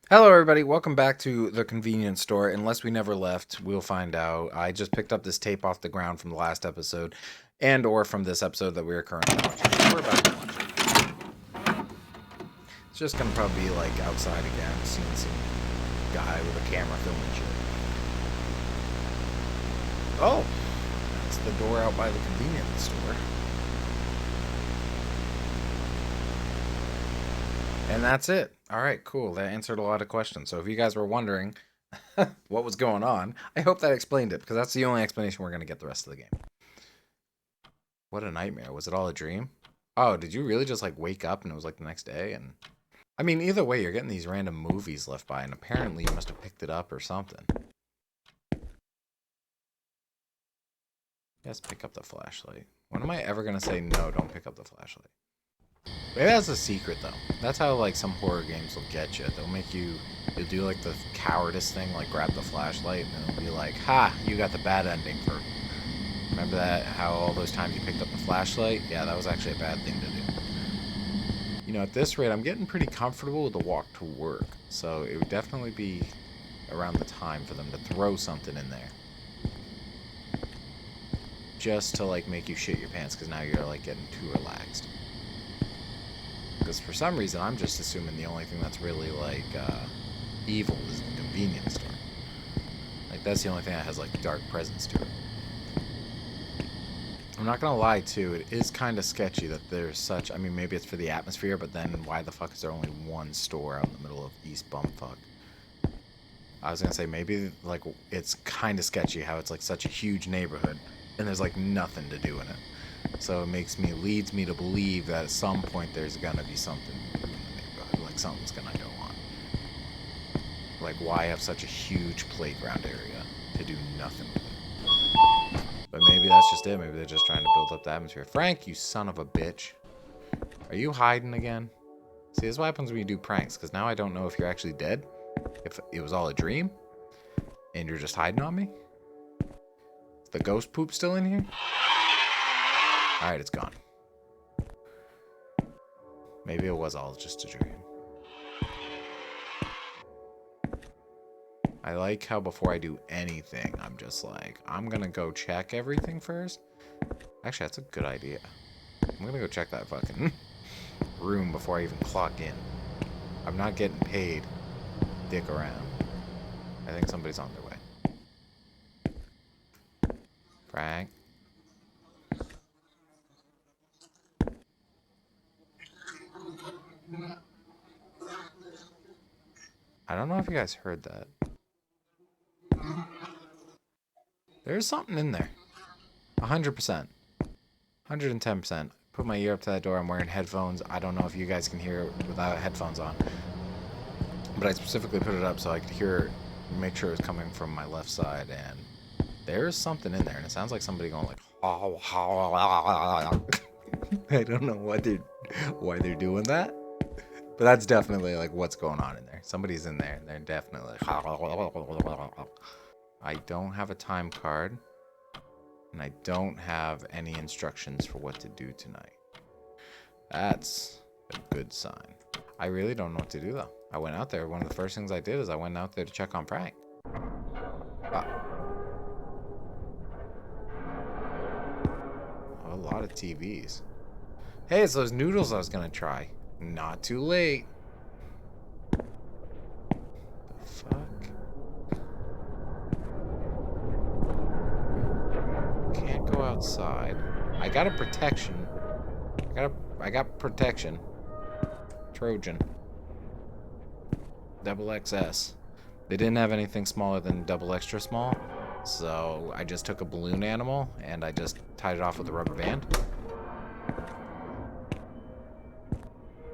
Hello, everybody. Welcome back to the convenience store. Unless we never left, we'll find out. I just picked up this tape off the ground from the last episode, and or from this episode that we are currently watching. We're about to watch it. It's just gonna probably be like outside again, seeing some guy with a camera filming shit. Oh, that's the door out by the convenience store. And that's it. All right, cool. That answered a lot of questions. So if you guys were wondering what was going on, I hope that explained it, because that's the only explanation we're going to get the rest of the game. What a nightmare. Was it all a dream? Oh, did you really just like wake up and it was like the next day? And I mean, either way, you're getting these random movies left by, and apparently you must have picked it up or something. Yes, pick up the flashlight. When am I ever going to say no, don't pick up the flashlight? Maybe that's a secret, though. That's how, like, some horror games will get you. They'll make you... You'll do, like, the cowardice thing, like, grab the flashlight, and it'll be like, ha, you got the bad ending for... Remember that? How all those times you picked up the flashlight? Yeah, that was actually a bad thing to do. You know, at this rate, I'm getting pretty comfortable with the walk to work. So it would definitely be around the time for them to throw something in there. Just to, like, make you shit your pants, because now you're, like, getting too relaxed. Because for some reason, I'm just assuming the only thing that's really, like, evil is the convenience store. Like, that's the only thing that has, like, dark presence to it. I'm not gonna lie, too, it is kind of sketchy that there's such... I mean, maybe it's for the atmosphere, but then why the fuck is there only one store out in the middle of East Bumfuck? I was gonna say, maybe, like, it's kind of sketchy how it's, like, such a huge neighborhood, and there's, like, nothing to do in it. So it leads me to believe that at some point there's gonna be something in the neighborhood, like something's gonna go on. Like, why have such a huge playground area to do nothing with it? But maybe that's just it. Maybe they're just trying to build up the atmosphere. Frank, you son of a bitch. Are you hiding again? See, this is what happens when you do pranks, because now I don't know if you're actually dead, if it was all a dream, and you're just hiding on me. Is the ghost poop still in here? Alright, it's gone. Maybe it was all just a dream. I like how before I do anything, I'm just like, I'm gonna go check everything first. Actually, that's a good idea. I'm gonna go check that fucking room before I even clock in. I'm not getting paid to dick around. I think somebody's on their way. Frank? I don't know if you guys heard that. There's something in there. 100%. 110%. Put my ear up to that door. I'm wearing headphones. I don't know if you guys can hear it without headphones on. But I specifically put it up so I could hear it, make sure it was coming from my left side. And there's something in there. And it sounds like somebody going like... I don't know why they're doing that. But that's definitely like what's going on in there. Somebody's in there. They're definitely like... I don't have a time card. And I don't have any instructions for what to do tonight. That's a good sign. I really don't know what to do, though. I went out there. One of the first things I did is I went out there to check on Frank. A lot of TVs. Hey, it's those noodles I was going to try. Not too late. The fuck? Can't go outside. I got a protection. I got protection. Trojan. Double XS. They didn't have anything smaller than double extra small, so I just took a balloon animal and I just tied it off with a rubber band.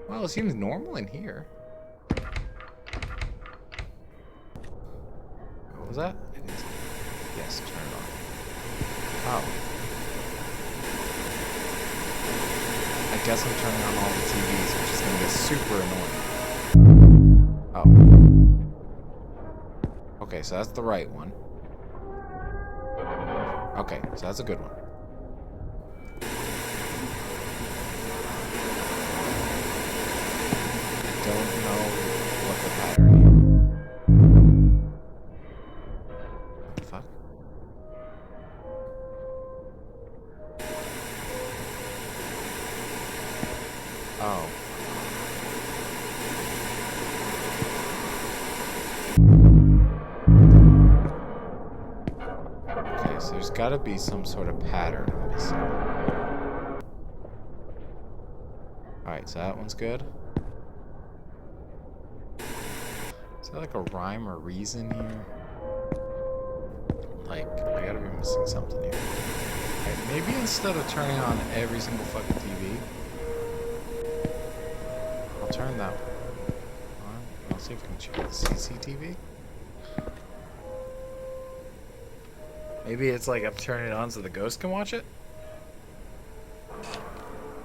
Well, it seems normal in here. What was that? It is. Yes, turn it on. Oh. I guess I'm turning on all the TVs, which is going to get super annoying. Oh. Okay, so that's the right one. Okay, so that's a good one. Don't know what the pattern is. got to be some sort of pattern I'm missing. Alright, so that one's good. Is there like a rhyme or reason here? Like, I gotta be missing something here. Right, maybe instead of turning on every single fucking TV, I'll turn that on. I'll see if I can check the CCTV. Maybe it's like I'm turning it on so the ghost can watch it?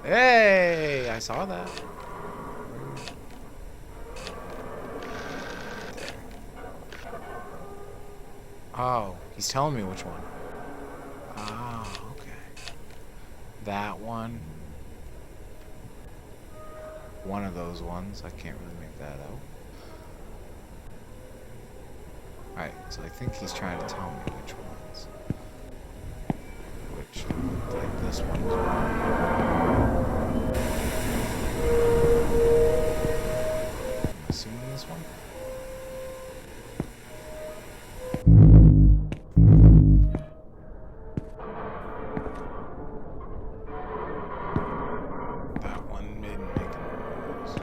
Hey! I saw that. Oh, he's telling me which one. Oh, okay. That one. One of those ones. I can't really make that out. Alright, so I think he's trying to tell me which ones. Which, like this one as well. I'm assuming this one? That one didn't make a noise.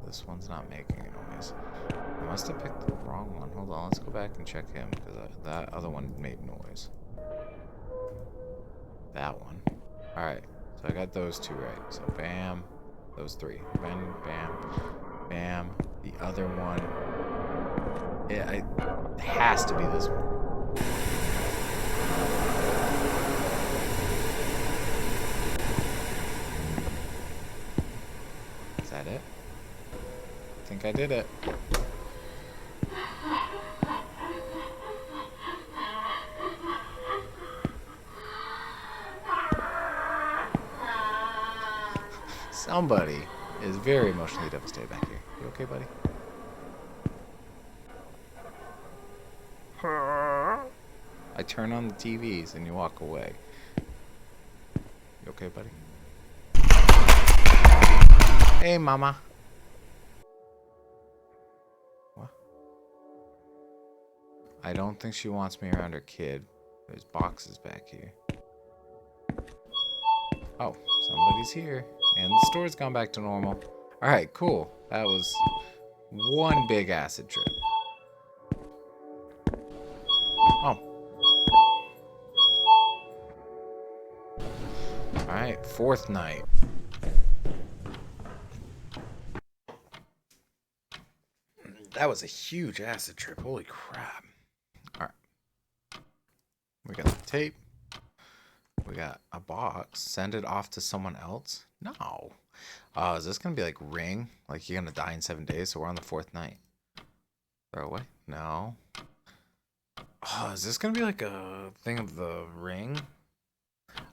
This one's not making a noise. I must have picked the wrong one. Hold on, let's go back and check him, because that other one made noise. That one. Alright, so I got those two right. So bam, those three. Bam, bam, bam. The other one. It has to be this one. Is that it? I think I did it. Somebody is very emotionally devastated back here. You okay, buddy? I turn on the TVs and you walk away. You okay, buddy? Hey, mama. What? I don't think she wants me around her kid. There's boxes back here. Oh, somebody's here. And the store's gone back to normal. Alright, cool. That was one big acid trip. Oh. Alright, fourth night. That was a huge acid trip. Holy crap. Alright. We got the tape. We got a box. Send it off to someone else? No. Is this going to be like Ring? Like you're going to die in 7 days, so we're on the fourth night. Throw away? No. Oh, is this going to be like a thing of the Ring?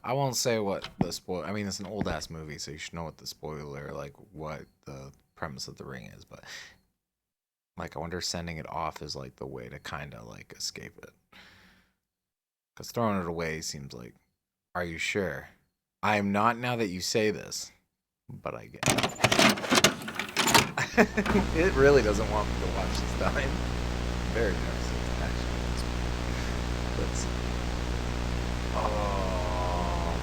I won't say what the spoil... I mean, it's an old-ass movie, so you should know what the spoiler, like, what the premise of the Ring is, but... Like, I wonder if sending it off is, like, the way to kind of, like, escape it. Because throwing it away seems like... Are you sure? I am not now that you say this, but I get it. It really doesn't want me to watch this time. Very nervous, actually. Let's see. Oh,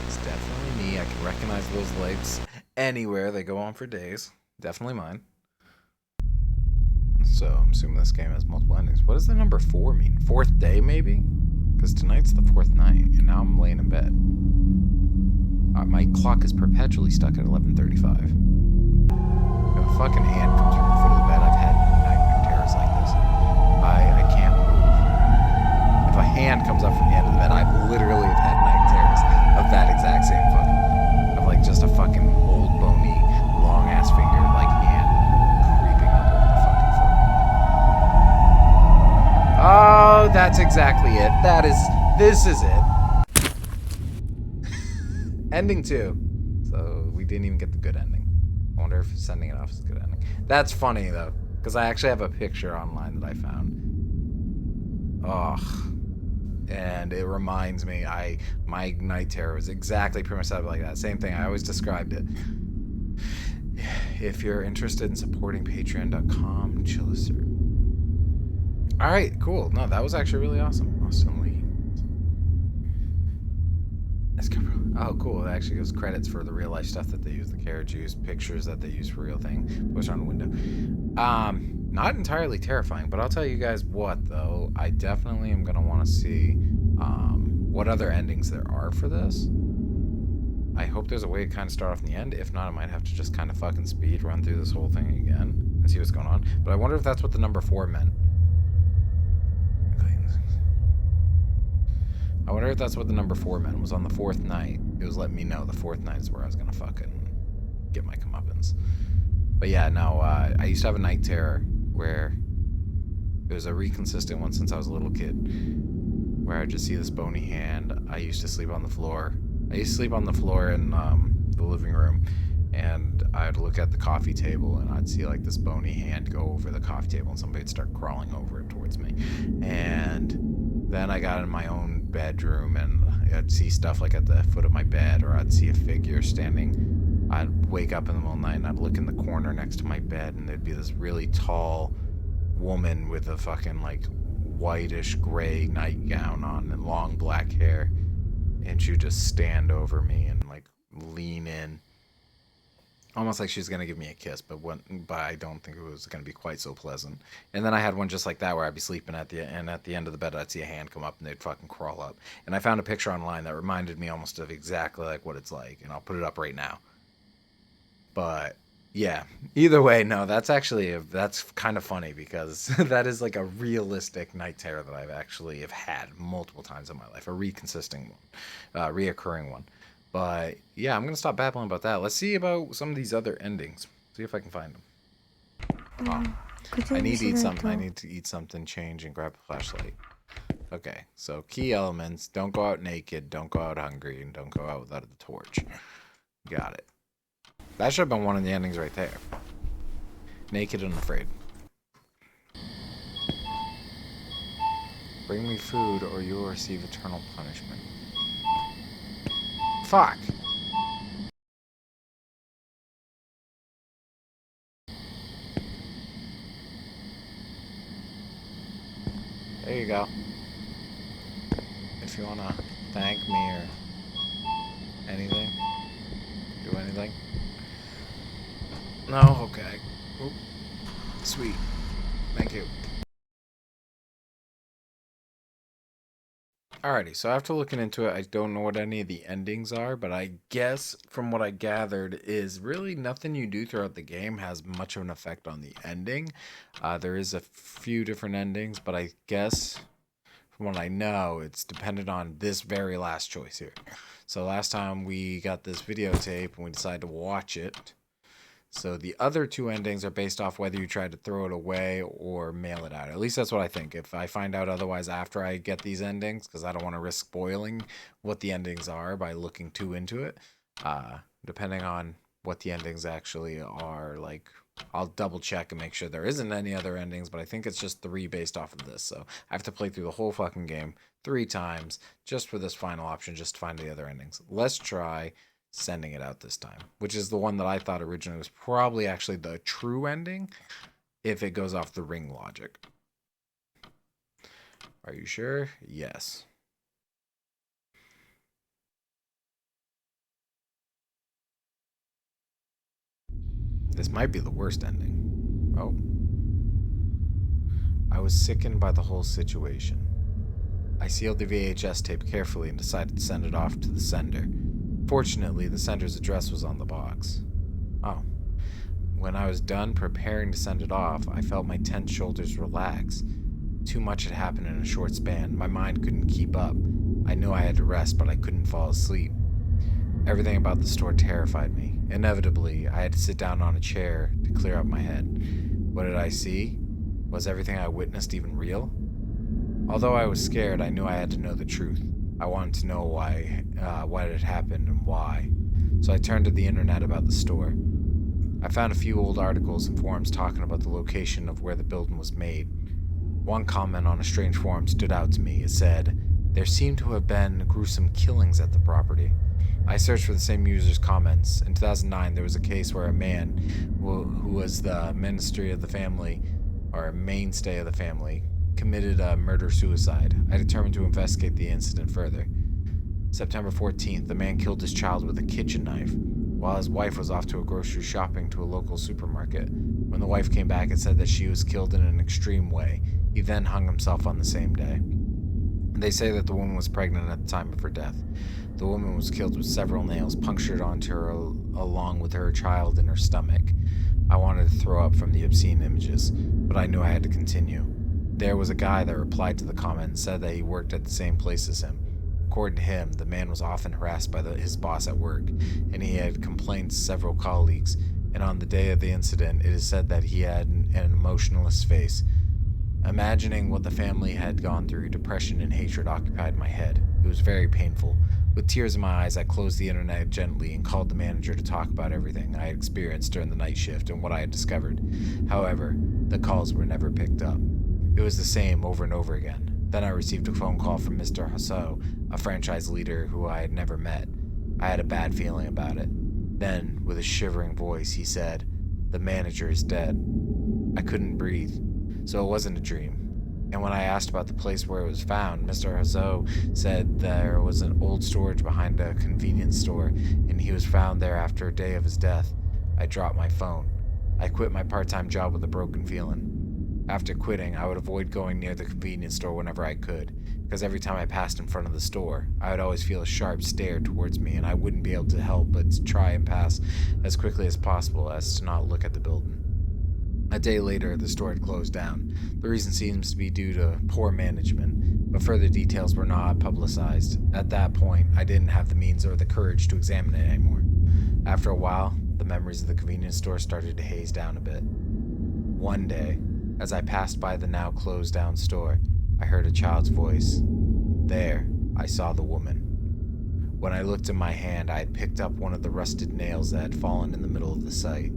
it's definitely me. I can recognize those lights anywhere. They go on for days. Definitely mine. So I'm assuming this game has multiple endings. What does the number 4 mean? Fourth day, maybe? Because tonight's the fourth night, and now I'm laying in bed. My clock is perpetually stuck at 11:35. If a fucking hand comes from the foot of the bed, I've had nightmare terrors like this. I can't move. If a hand comes up from the end of the bed, I've literally have had night terrors of that exact same fucking... Of like just a fucking old, bony, long-ass finger, like hand creeping up over the fucking foot. Oh, that's exactly it. This is it. Ending 2. So we didn't even get the good ending. I wonder if sending it off is a good ending. That's funny though, because I actually have a picture online that I found. Oh, and it reminds me, my night terror was exactly pretty much like that. Same thing. I always described it. If you're interested in supporting Patreon.com, All right, cool. No, that was actually really awesome. Austin Lee. Oh, cool. It actually gives credits for the real life stuff that they use, the carriage use, pictures that they use for real thing. Poster on the window. Not entirely terrifying, but I'll tell you guys what, though. I definitely am gonna want to see what other endings there are for this. I hope there's a way to kind of start off in the end. If not, I might have to just kind of fucking speed run through this whole thing again and see what's going on. But I wonder if that's what the number 4 meant. I wonder if that's what the number 4 meant. It was on the 4th night. It was letting me know the 4th night is where I was gonna fucking get my comeuppance. But yeah, no, I used to have a night terror where it was a reconsistent one since I was a little kid, where I'd just see this bony hand. I used to sleep on the floor. I used to sleep on the floor in the living room, and I'd look at the coffee table, and I'd see like this bony hand go over the coffee table, and somebody'd start crawling over it towards me. And then I got in my own bedroom, and I'd see stuff like at the foot of my bed, or I'd see a figure standing. I'd wake up in the middle of the night, and I'd look in the corner next to my bed, and there'd be this really tall woman with a fucking like whitish gray nightgown on and long black hair, and she would just stand over me and like lean in, almost like she was gonna give me a kiss, but I don't think it was gonna be quite so pleasant. And then I had one just like that where I'd be sleeping at the end of the bed, I'd see a hand come up and they'd fucking crawl up. And I found a picture online that reminded me almost of exactly like what it's like, and I'll put it up right now. But yeah, either way, no, that's kind of funny because that is like a realistic night terror that I've actually have had multiple times in my life, a reoccurring one. But yeah, I'm gonna stop babbling about that. Let's see about some of these other endings. See if I can find them. I need to eat something. I need to eat something, change, and grab a flashlight. Okay, so key elements: don't go out naked, don't go out hungry, and don't go out without a torch. Got it. That should have been one of the endings right there. Naked and afraid. Bring me food or you will receive eternal punishment. Fuck! There you go. If you wanna thank me or anything, do anything. No? Okay. Oop. Sweet. Thank you. Alrighty, so after looking into it, I don't know what any of the endings are, but I guess from what I gathered is really nothing you do throughout the game has much of an effect on the ending. There is a few different endings, but I guess from what I know, it's dependent on this very last choice here. So last time we got this videotape and we decided to watch it. So the other 2 endings are based off whether you try to throw it away or mail it out. At least that's what I think. If I find out otherwise after I get these endings, because I don't want to risk spoiling what the endings are by looking too into it, depending on what the endings actually are, like, I'll double check and make sure there isn't any other endings, but I think it's just 3 based off of this. So I have to play through the whole fucking game 3 times just for this final option, just to find the other endings. Let's try sending it out this time, which is the one that I thought originally was probably actually the true ending if it goes off the ring logic. Are you sure? Yes. This might be the worst ending. Oh. I was sickened by the whole situation. I sealed the VHS tape carefully and decided to send it off to the sender. Fortunately, the sender's address was on the box. Oh. When I was done preparing to send it off, I felt my tense shoulders relax. Too much had happened in a short span. My mind couldn't keep up. I knew I had to rest, but I couldn't fall asleep. Everything about the store terrified me. Inevitably, I had to sit down on a chair to clear up my head. What did I see? Was everything I witnessed even real? Although I was scared, I knew I had to know the truth. I wanted to know why it had happened and why. So I turned to the internet about the store. I found a few old articles and forums talking about the location of where the building was made. One comment on a strange forum stood out to me. It said, "There seem to have been gruesome killings at the property." I searched for the same user's comments. In 2009, there was a case where a man who was the ministry of the family, or a mainstay of the family, committed a murder-suicide. I determined to investigate the incident further. September 14th, the man killed his child with a kitchen knife while his wife was off to a grocery shopping to a local supermarket. When the wife came back, it said that she was killed in an extreme way. He then hung himself on the same day. They say that the woman was pregnant at the time of her death. The woman was killed with several nails punctured onto her along with her child in her stomach. I wanted to throw up from the obscene images, but I knew I had to continue. There was a guy that replied to the comment and said that he worked at the same place as him. According to him, the man was often harassed by his boss at work, and he had complained to several colleagues, and on the day of the incident, it is said that he had an emotionless face. Imagining what the family had gone through, depression and hatred occupied my head. It was very painful. With tears in my eyes, I closed the internet gently and called the manager to talk about everything I had experienced during the night shift and what I had discovered. However, the calls were never picked up. It was the same over and over again. Then I received a phone call from Mr. Hassow, a franchise leader who I had never met. I had a bad feeling about it. Then, with a shivering voice, he said, "The manager is dead." I couldn't breathe. So it wasn't a dream. And when I asked about the place where it was found, Mr. Hassow said there was an old storage behind a convenience store, and he was found there after a day of his death. I dropped my phone. I quit my part-time job with a broken feeling. After quitting, I would avoid going near the convenience store whenever I could, because every time I passed in front of the store, I would always feel a sharp stare towards me, and I wouldn't be able to help but to try and pass as quickly as possible as to not look at the building. A day later, the store had closed down. The reason seems to be due to poor management, but further details were not publicized. At that point, I didn't have the means or the courage to examine it anymore. After a while, the memories of the convenience store started to haze down a bit. One day, as I passed by the now closed down store, I heard a child's voice. There, I saw the woman. When I looked in my hand, I had picked up one of the rusted nails that had fallen in the middle of the site.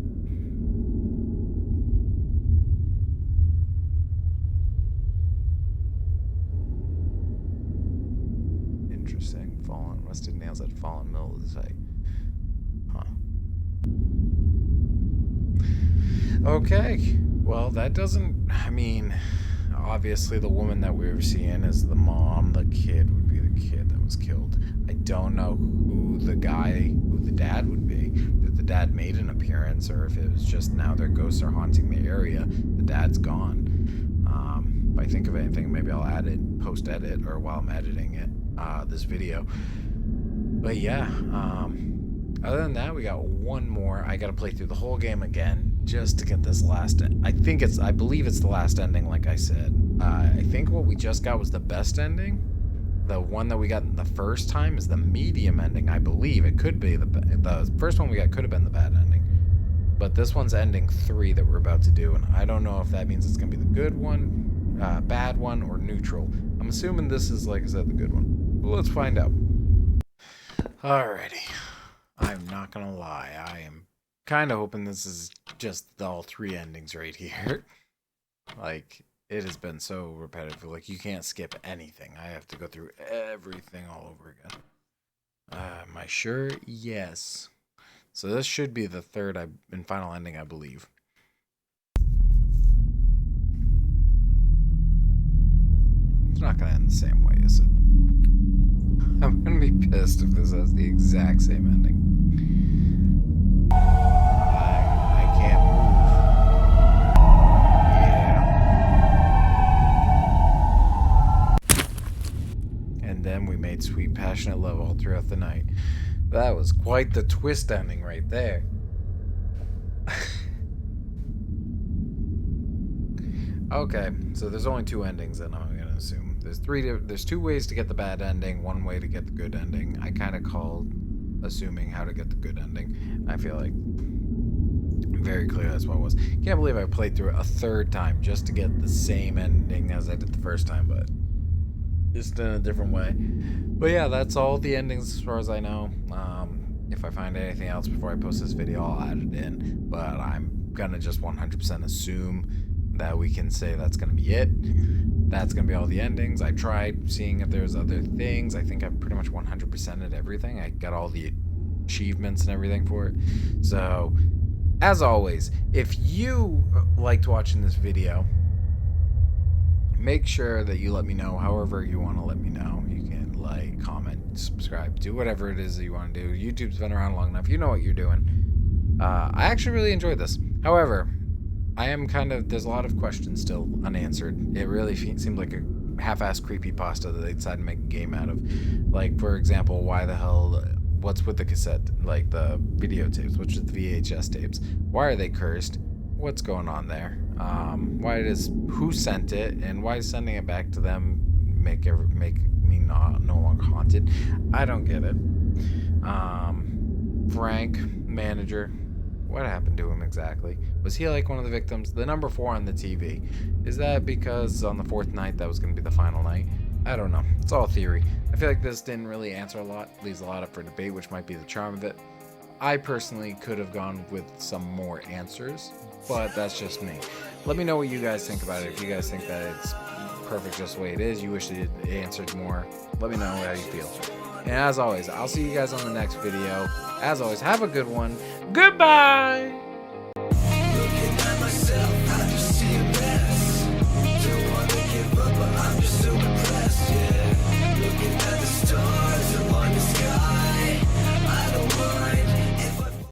Interesting. Rusted nails that fall in the middle of the site. Huh. Okay. Well, that doesn't... obviously the woman that we were seeing is the mom. The kid would be the kid that was killed. I don't know who the dad would be. If the dad made an appearance, or if it was just now their ghosts are haunting the area. The dad's gone. If I think of anything, maybe I'll add it post-edit or while I'm editing it. This video. But yeah, other than that, we got one more. I gotta play through the whole game again just to get this last I believe it's the last ending, like I said. I think what we just got was the best ending. The one that we got the first time is the medium ending, I believe. It could be the first one we got could have been the bad ending. But this one's ending 3 that we're about to do, and I don't know if that means it's gonna be the good one, bad one, or neutral. I'm assuming this is, like I said, the good one. Well, let's find out. Alrighty. I'm not gonna lie. I am kind of hoping this is just all 3 endings right here. Like, it has been so repetitive. Like, you can't skip anything. I have to go through everything all over again. Am I sure? Yes. So this should be the 3rd and final ending, I believe. It's not gonna end the same way, is it? I'm gonna be pissed if this has the exact same ending. I can't move. Yeah. And then we made sweet passionate love all throughout the night. That was quite the twist ending right there. Okay, so there's only 2 endings, then I'm gonna assume. There's 2 ways to get the bad ending, 1 way to get the good ending. I kind of called assuming how to get the good ending. I feel like very clear that's what it was. Can't believe I played through it a 3rd time just to get the same ending as I did the first time, but just in a different way. But yeah, that's all the endings as far as I know. If I find anything else before I post this video, I'll add it in. But I'm gonna just 100% assume that we can say that's gonna be it. That's gonna be all the endings. I tried seeing if there's other things. I think I've pretty much 100%ed everything. I got all the achievements and everything for it. So, as always, if you liked watching this video, make sure that you let me know however you want to let me know. You can like, comment, subscribe, do whatever it is that you want to do. YouTube's been around long enough. You know what you're doing. I actually really enjoyed this. However, there's a lot of questions still unanswered. It really seemed like a half-assed creepypasta that they decided to make a game out of. Like, for example, what's with the cassette, like the videotapes, which is the VHS tapes? Why are they cursed? What's going on there? Who sent it, and why is sending it back to them make me no longer haunted? I don't get it. Frank, manager, what happened to him exactly? Was he like one of the victims? The number 4 on the TV, is that because on the 4th night that was going to be the final night? I don't know. It's all theory. I feel like this didn't really answer a lot, leaves a lot up for debate, which might be the charm of it. I personally could have gone with some more answers, but that's just me. Let me know what you guys think about it. If you guys think that it's perfect just the way it is, you wish it answered more, let me know how you feel. And as always, I'll see you guys on the next video. As always, have a good one. Goodbye!